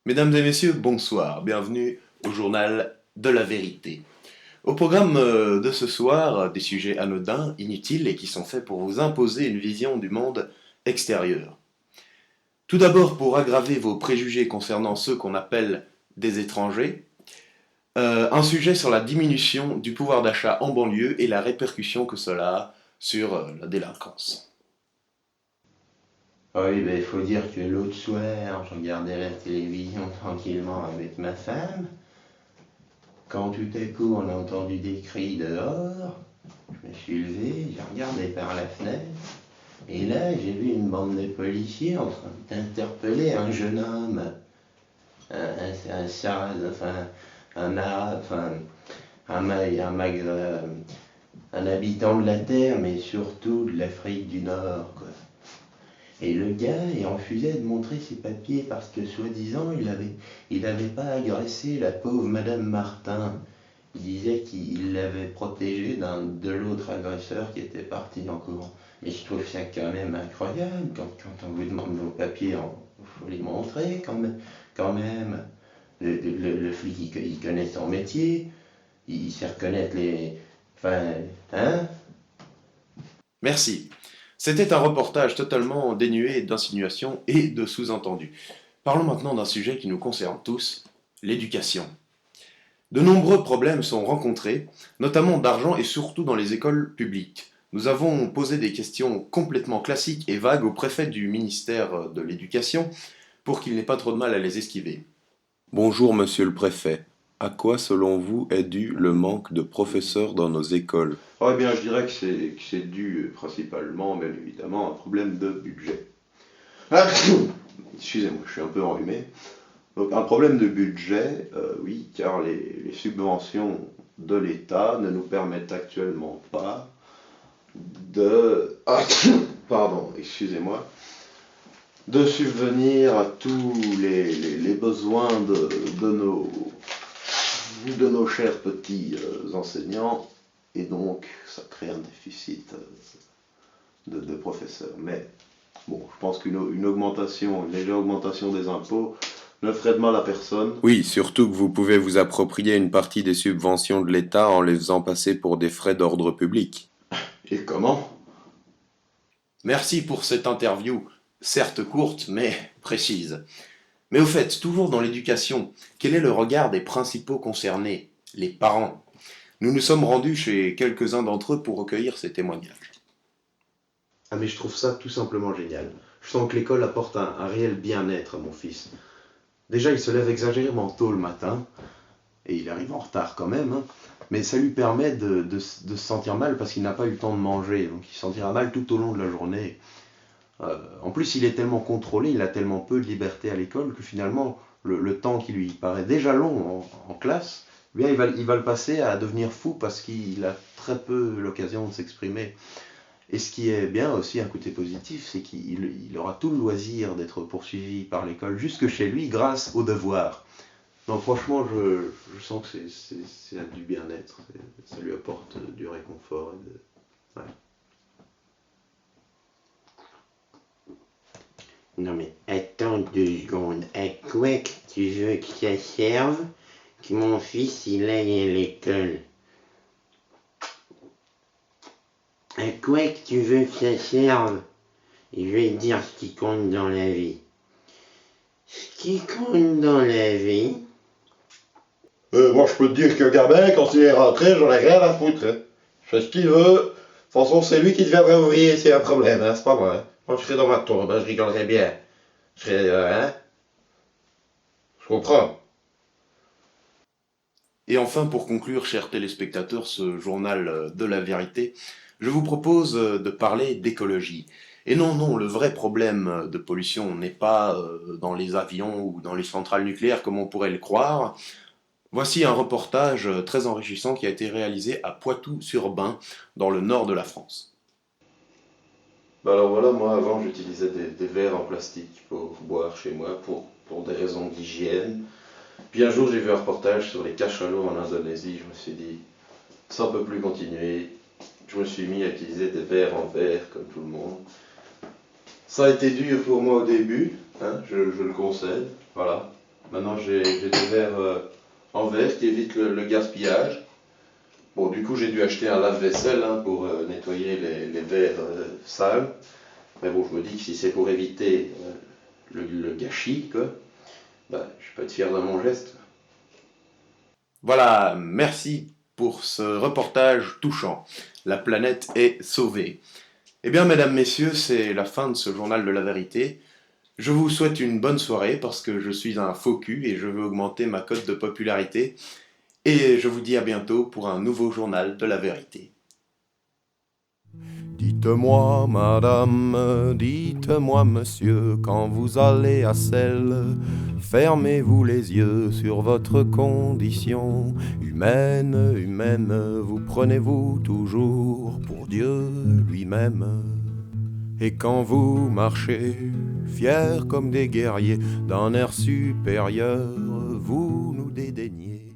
Mesdames et messieurs, bonsoir, bienvenue au journal de la vérité. Au programme de ce soir, des sujets anodins, inutiles et qui sont faits pour vous imposer une vision du monde extérieur. Tout d'abord, pour aggraver vos préjugés concernant ceux qu'on appelle des étrangers, un sujet sur la diminution du pouvoir d'achat en banlieue et la répercussion que cela a sur la délinquance. Oui, ben, il faut dire que l'autre soir, je regardais la télévision tranquillement avec ma femme. Quand tout à coup, on a entendu des cris dehors, je me suis levé, j'ai regardé par la fenêtre, et là, j'ai vu une bande de policiers en train d'interpeller un jeune homme, enfin, un arabe, enfin, un habitant de la Terre, mais surtout de l'Afrique du Nord, quoi. Et le gars, il refusait de montrer ses papiers parce que, soi-disant, il avait pas agressé la pauvre Madame Martin. Il disait qu'il l'avait protégée de l'autre agresseur qui était parti en courant. Mais je trouve ça quand même incroyable. Quand on vous demande vos papiers, il faut les montrer quand même. Quand même. Le flic, il connaît son métier. Il sait reconnaître les... Enfin, hein? Merci. C'était un reportage totalement dénué d'insinuations et de sous-entendus. Parlons maintenant d'un sujet qui nous concerne tous, l'éducation. De nombreux problèmes sont rencontrés, notamment d'argent et surtout dans les écoles publiques. Nous avons posé des questions complètement classiques et vagues au préfet du ministère de l'Éducation pour qu'il n'ait pas trop de mal à les esquiver. Bonjour monsieur le préfet. À quoi selon vous est dû le manque de professeurs dans nos écoles? Eh bien, je dirais que c'est dû principalement, bien évidemment, à un problème de budget. Ah, excusez-moi, je suis un peu enrhumé. Donc, un problème de budget, oui, car les subventions de l'État ne nous permettent actuellement pas de... Ah, pardon, excusez-moi. De subvenir à tous les besoins de nos chers petits enseignants, et donc ça crée un déficit de professeurs. Mais bon, je pense qu'une augmentation, une légère augmentation des impôts ne ferait de mal à personne. Oui, surtout que vous pouvez vous approprier une partie des subventions de l'État en les faisant passer pour des frais d'ordre public. Et comment? Merci pour cette interview, certes courte mais précise. Mais au fait, toujours dans l'éducation, quel est le regard des principaux concernés, les parents? Nous nous sommes rendus chez quelques-uns d'entre eux pour recueillir ces témoignages. Ah mais je trouve ça tout simplement génial. Je sens que l'école apporte un réel bien-être à mon fils. Déjà, il se lève exagérément tôt le matin, et il arrive en retard quand même, hein. Mais ça lui permet de se sentir mal parce qu'il n'a pas eu le temps de manger, donc il se sentira mal tout au long de la journée. En plus, il est tellement contrôlé, il a tellement peu de liberté à l'école que finalement, le temps qui lui paraît déjà long en classe, eh bien, il va le passer à devenir fou parce qu'il a très peu l'occasion de s'exprimer. Et ce qui est bien aussi, un côté positif, c'est qu'il aura tout le loisir d'être poursuivi par l'école jusque chez lui grâce aux devoirs. Donc franchement, je sens que c'est du bien-être, ça lui apporte du réconfort. Ouais. Non mais attends 2 secondes, à quoi que tu veux que ça serve que mon fils il aille à l'école? À quoi que tu veux que ça serve? Et je vais te dire ce qui compte dans la vie. Ce qui compte dans la vie, Moi, je peux te dire que Gabin, quand il est rentré, j'en ai rien à foutre, hein. Je fais ce qu'il veut. De toute façon, c'est lui qui deviendra ouvrier s'il y a un problème, hein, c'est pas moi, hein. Moi, je serai dans ma tour, ben, je rigolerais bien. Je serais, hein? Je comprends. Et enfin, pour conclure, chers téléspectateurs, ce journal de la vérité, je vous propose de parler d'écologie. Et non, non, le vrai problème de pollution n'est pas dans les avions ou dans les centrales nucléaires comme on pourrait le croire. Voici un reportage très enrichissant qui a été réalisé à Poitou-sur-Bain, dans le nord de la France. Bah alors voilà, moi avant j'utilisais des verres en plastique pour boire chez moi pour des raisons d'hygiène. Puis un jour j'ai vu un reportage sur les cachalots en Indonésie, je me suis dit ça peut plus continuer. Je me suis mis à utiliser des verres en verre comme tout le monde. Ça a été dur pour moi au début, hein, je le concède, voilà. Maintenant, j'ai des verres en verre qui évitent le gaspillage. Bon, du coup, j'ai dû acheter un lave-vaisselle pour nettoyer les verres sales. Mais bon, je me dis que si c'est pour éviter le gâchis, quoi, bah, je peux être fier de mon geste. Voilà, merci pour ce reportage touchant. La planète est sauvée. Eh bien, mesdames, messieurs, c'est la fin de ce journal de la vérité. Je vous souhaite une bonne soirée parce que je suis un faux cul et je veux augmenter ma cote de popularité. Et je vous dis à bientôt pour un nouveau journal de la vérité. Dites-moi, madame, dites-moi, monsieur, quand vous allez à Celle, fermez-vous les yeux sur votre condition humaine, humaine, vous prenez-vous toujours pour Dieu lui-même. Et quand vous marchez, fiers comme des guerriers d'un air supérieur, vous nous dédaignez.